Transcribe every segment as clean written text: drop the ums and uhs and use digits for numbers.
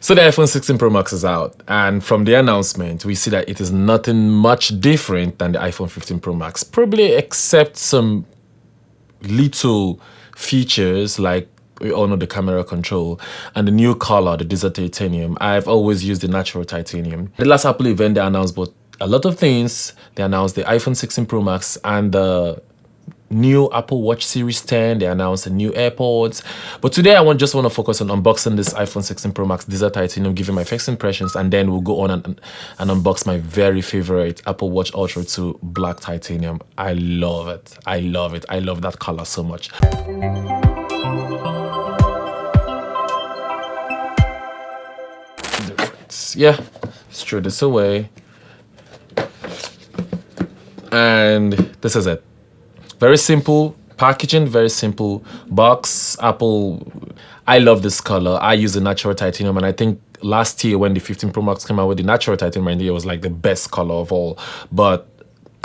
So the iPhone 16 Pro Max is out, and from the announcement, we see that it is nothing much different than the iPhone 15 Pro Max, probably except some little features like we all know the camera control and the new color, the desert titanium. I've always used the natural titanium. The last Apple event, they announced both a lot of things. They announced the iPhone 16 Pro Max and the new Apple Watch Series 10. They announced the new AirPods. But today I just want to focus on unboxing this iPhone 16 Pro Max Desert Titanium, giving my first impressions, and then we'll go on and unbox my very favorite Apple Watch Ultra 2 Black Titanium. I love it. I love it. I love that color so much. Yeah, let's throw this away. And this is it. Very simple packaging, very simple box. Apple, I love this color. I use the natural titanium, and I think last year when the 15 Pro Max came out with the natural titanium, it was like the best color of all. But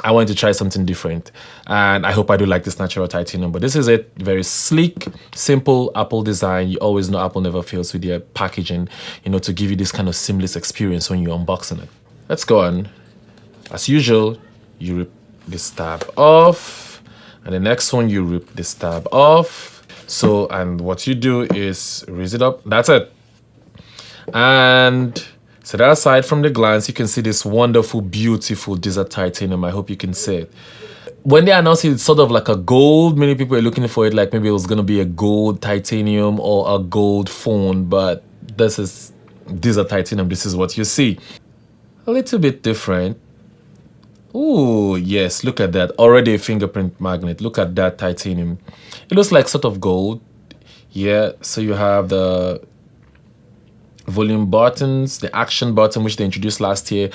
I wanted to try something different, and I hope I do like this natural titanium. But this is it. Very sleek, simple Apple design. You always know Apple never fails with their packaging, you know, to give you this kind of seamless experience when you're unboxing it. Let's go on. As usual, you rip this tab off. And the next one, you rip this tab off. So, and what you do is raise it up. That's it. And so that aside from the glance, you can see this wonderful, beautiful desert titanium. I hope you can see it. When they announced it, it's sort of like a gold. Many people are looking for it like maybe it was going to be a gold titanium or a gold phone. But this is desert titanium. This is what you see. A little bit different. Oh, yes, look at that. Already a fingerprint magnet. Look at that titanium. It looks like sort of gold. Yeah, so you have the volume buttons, the action button, which they introduced last year.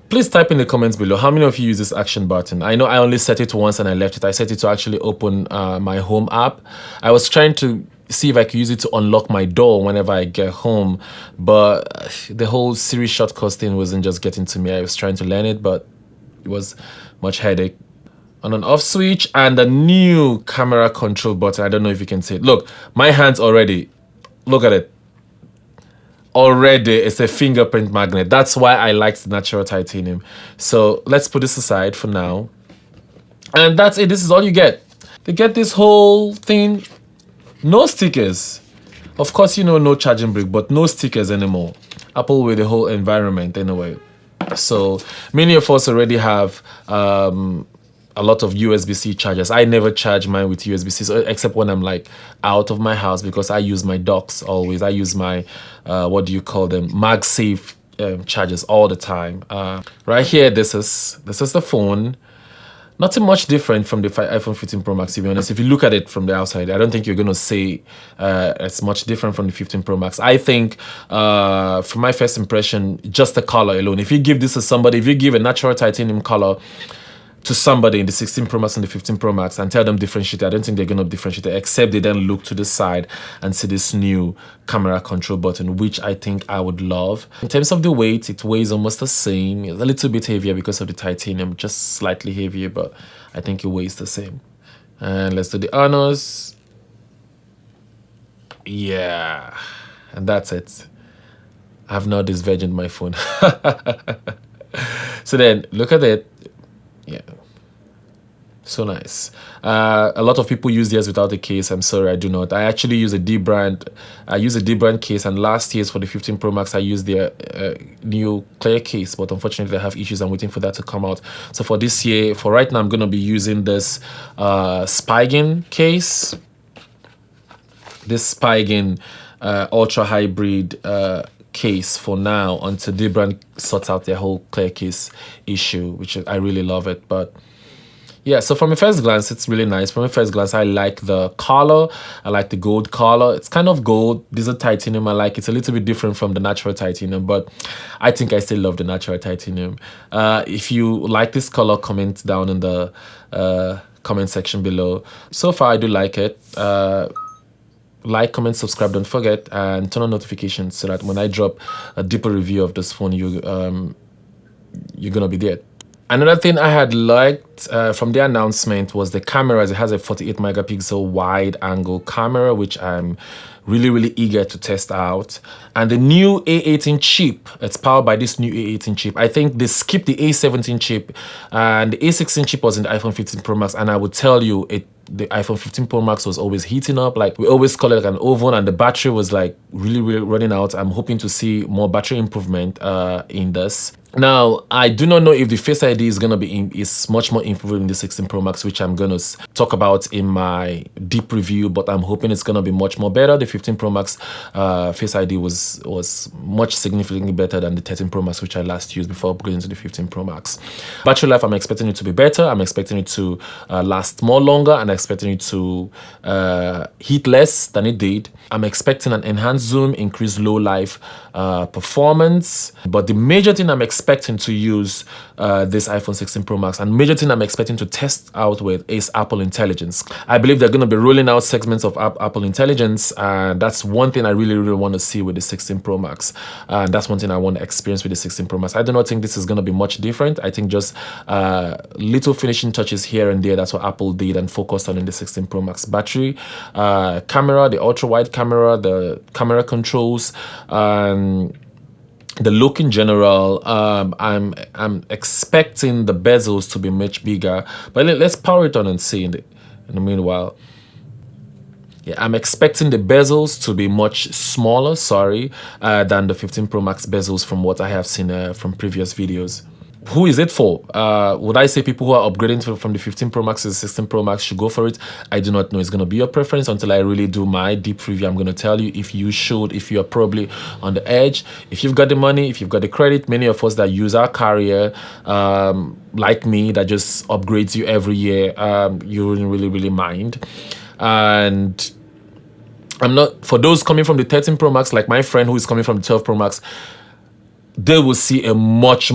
Please type in the comments below, how many of you use this action button? I know I only set it once and I left it. I set it to actually open my home app. I was trying to see if I could use it to unlock my door whenever I get home, but the whole Siri shortcut thing wasn't just getting to me. I was trying to learn it, but it was much headache. On an off switch and a new camera control button. I don't know if you can see it. Look, my hands already. Look at it. Already, it's a fingerprint magnet. That's why I liked the natural titanium. So let's put this aside for now. And that's it. This is all you get. They get this whole thing. No stickers. Of course, you know, no charging brick, but no stickers anymore. Apple with the whole environment anyway. So many of us already have a lot of USB-C chargers. I never charge mine with USB-C, so except when I'm like out of my house, because I use my docks always. I use my, what do you call them, MagSafe chargers all the time. Right here, this is the phone. Nothing much different from the iPhone 15 Pro Max, to be honest. If you look at it from the outside, I don't think you're going to say it's much different from the 15 Pro Max. I think, from my first impression, just the color alone. If you give this to somebody, if you give a natural titanium color to somebody in the 16 Pro Max and the 15 Pro Max and tell them differentiate, I don't think they're going to differentiate it, except they then look to the side and see this new camera control button, which I think I would love. In terms of the weight, it weighs almost the same. It's a little bit heavier because of the titanium, just slightly heavier, but I think it weighs the same. And let's do the honors. Yeah, and that's it. I've now disvirgined my phone. So then, look at it. Yeah, so nice. A lot of people use theirs without a case. I'm sorry, I do not. I actually use a D brand. I use a D brand case, and last year's for the 15 Pro Max, I used their new clear case, but unfortunately I have issues. I'm waiting for that to come out. So for this year, for right now, I'm going to be using this Spigen case. This Spigen Ultra Hybrid case for now, until D brand sorts out their whole clear case issue, which I really love it. But yeah, so from a first glance, it's really nice. From a first glance, I like the color. I like the gold color. It's kind of gold. This is titanium. I like it's a little bit different from the natural titanium, but I think I still love the natural titanium. If you like this color, comment down in the comment section below. So far, I do like it. Like, comment, subscribe, don't forget, and turn on notifications so that when I drop a deeper review of this phone, you're gonna be there. Another thing I had liked from the announcement was the cameras. It has a 48 megapixel wide angle camera, which I'm really eager to test out. And the new A18 chip, it's powered by this new A18 chip. I think they skipped the A17 chip, and the A16 chip was in the iPhone 15 Pro Max, and I would tell you, the iPhone 15 Pro Max was always heating up. Like, we always call it like an oven, and the battery was like really running out. I'm hoping to see more battery improvement in this. Now, I do not know if the Face ID is gonna be is much more improved in the 16 Pro Max, which I'm gonna talk about in my deep review, but I'm hoping it's gonna be much more better. The 15 Pro Max Face ID was much significantly better than the 13 Pro Max, which I last used before upgrading to the 15 Pro Max. Battery life, I'm expecting it to be better. I'm expecting it to last more longer, and I'm expecting it to heat less than it did. I'm expecting an enhanced zoom, increased low life performance, but the major thing I'm expecting to use this iPhone 16 Pro Max, and major thing I'm expecting to test out with, is Apple Intelligence. I believe they're going to be rolling out segments of Apple Intelligence, and that's one thing I really want to see with the 16 Pro Max, and that's one thing I want to experience with the 16 Pro Max. I do not think this is going to be much different. I think just little finishing touches here and there. That's what Apple did and focused on in the 16 Pro Max. Battery, camera, the ultra wide camera, the camera controls, the look in general. I'm expecting the bezels to be much bigger, but let's power it on and see in the meanwhile. Yeah, I'm expecting the bezels to be much smaller, than the 15 Pro Max bezels from what I have seen from previous videos. Who is it for? Would I say people who are upgrading from the 15 Pro Max to the 16 Pro Max should go for it? I do not know. It's going to be your preference until I really do my deep review. I'm going to tell you if you should, if you're probably on the edge, if you've got the money, if you've got the credit. Many of us that use our carrier, like me, that just upgrades you every year, you wouldn't really mind. And I'm not, for those coming from the 13 Pro Max, like my friend who is coming from the 12 Pro Max, they will see a much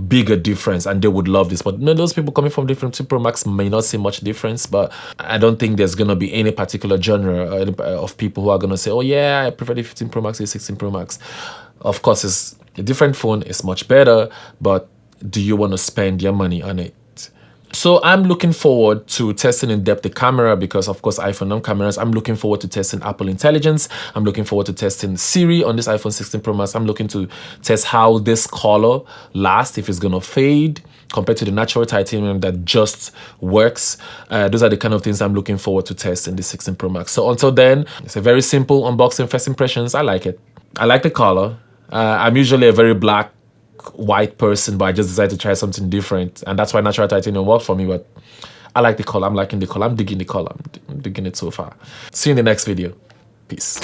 bigger difference and they would love this. But those people coming from different 2 Pro Max may not see much difference. But I don't think there's going to be any particular genre of people who are going to say, oh yeah, I prefer the 15 Pro Max to the 16 Pro Max. Of course, it's a different phone, it's much better, but do you want to spend your money on it? So I'm looking forward to testing in depth the camera, because of course iPhone cameras. I'm looking forward to testing Apple Intelligence. I'm looking forward to testing Siri on this iPhone 16 Pro Max. I'm looking to test how this color lasts, if it's gonna fade compared to the natural titanium that just works. Those are the kind of things I'm looking forward to test in the 16 Pro Max. So until then, it's a very simple unboxing, first impressions. I like it. I like the color. I'm usually a very black white person, but I just decided to try something different, and that's why natural titanium worked for me. But I like the color. I'm liking the color. I'm digging the color. I'm digging it so far. See you in the next video. Peace.